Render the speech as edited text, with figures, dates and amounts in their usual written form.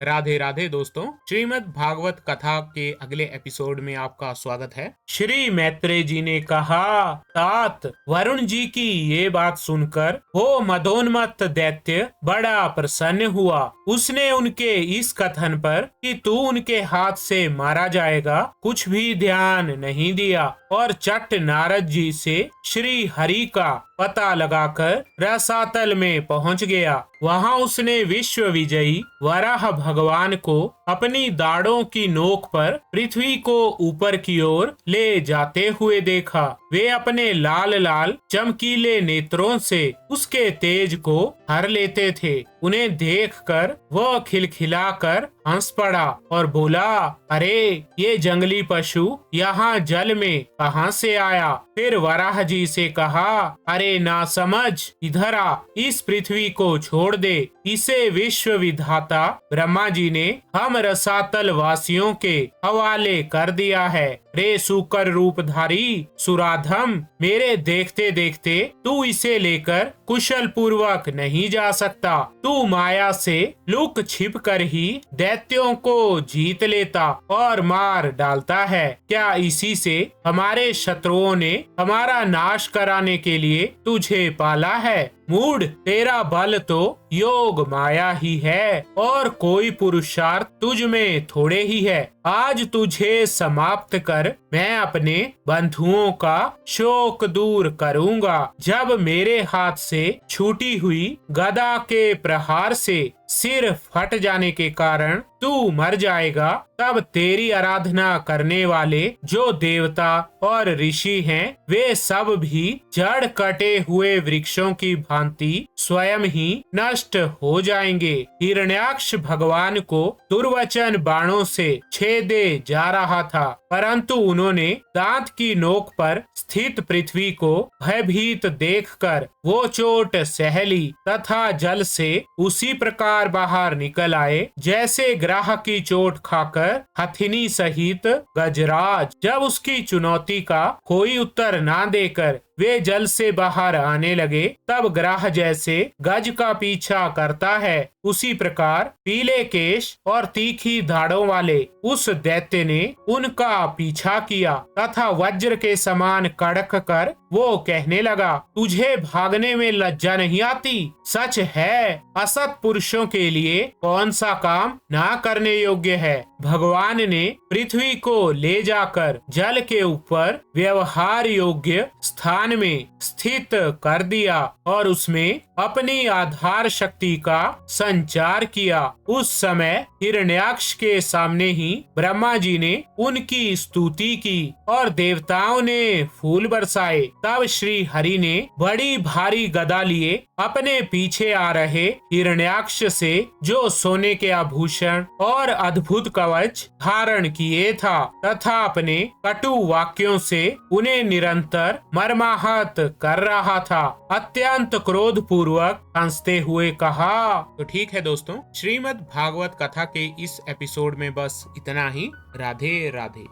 राधे राधे दोस्तों, श्रीमद् भागवत कथा के अगले एपिसोड में आपका स्वागत है। श्री मैत्रेय जी ने कहा, तात वरुण जी की ये बात सुनकर वो मदोन्मत्त दैत्य बड़ा प्रसन्न हुआ। उसने उनके इस कथन पर कि तू उनके हाथ से मारा जाएगा कुछ भी ध्यान नहीं दिया और चट नारद जी से श्री हरि का पता लगाकर रसातल में पहुंच गया। वहां उसने विश्व विजयी वराह भगवान को अपनी दाढ़ों की नोक पर पृथ्वी को ऊपर की ओर ले जाते हुए देखा। वे अपने लाल लाल चमकीले नेत्रों से उसके तेज को हर लेते थे। उन्हें देखकर वह खिलखिलाकर हंस पड़ा और बोला, अरे ये जंगली पशु यहाँ जल में कहाँ से आया? फिर वराह जी से कहा, अरे ना समझ, इधर आ, इस पृथ्वी को छोड़ दे। इसे विश्व विधाता ब्रह्मा जी ने हम रसातल वासियों के हवाले कर दिया है। रे सूकर रूपधारी सुराधम, मेरे देखते देखते तू इसे लेकर कुशल पूर्वक नहीं जा सकता। तू माया से लुक छिप कर ही दैत्यों को जीत लेता और मार डालता है। क्या इसी से हमारे शत्रुओं ने हमारा नाश कराने के लिए तुझे पाला है? मूढ़, तेरा बल तो योग माया ही है और कोई पुरुषार्थ तुझ में थोड़े ही है। आज तुझे समाप्त कर मैं अपने बंधुओं का शोक दूर करूंगा। जब मेरे हाथ से छूटी हुई गदा के प्रहार से सिर फट जाने के कारण तू मर जाएगा, तब तेरी आराधना करने वाले जो देवता और ऋषि हैं, वे सब भी जड़ कटे हुए वृक्षों की भांति स्वयं ही नष्ट हो जाएंगे। हिरण्याक्ष भगवान को दुर्वचन बाणों से छेदे जा रहा था, परंतु उन्होंने दांत की नोक पर स्थित पृथ्वी को भयभीत देखकर वो चोट सह ली तथा जल से उसी प्रकार बाहर निकल आए जैसे ग्राह की चोट खाकर हथिनी सहित गजराज। जब उसकी चुनौती का कोई उत्तर ना देकर वे जल से बाहर आने लगे, तब ग्राह जैसे गज का पीछा करता है, उसी प्रकार पीले केश और तीखी धाड़ों वाले उस दैत्य ने उनका पीछा किया तथा वज्र के समान कड़क कर वो कहने लगा, तुझे भागने में लज्जा नहीं आती? सच है, असत पुरुषों के लिए कौन सा काम ना करने योग्य है। भगवान ने पृथ्वी को ले जाकर जल के ऊपर व्यवहार योग्य स्थान में स्थित कर दिया और उसमें अपनी आधार शक्ति का संचार किया। उस समय हिरण्याक्ष के सामने ही ब्रह्मा जी ने उनकी स्तुति की और देवताओं ने फूल बरसाए। तब श्री हरि ने बड़ी भारी गदा लिए अपने पीछे आ रहे हिरण्याक्ष से, जो सोने के आभूषण और अद्भुत कवच धारण किए था, तथा अपने कटु वाक्यों से उन्हें निरंतर मर्माहत कर रहा था, अत्यंत क्रोध पूर्वक हंसते हुए कहा। तो ठीक है दोस्तों, श्रीमद् भागवत कथा के इस एपिसोड में बस इतना ही। राधे राधे।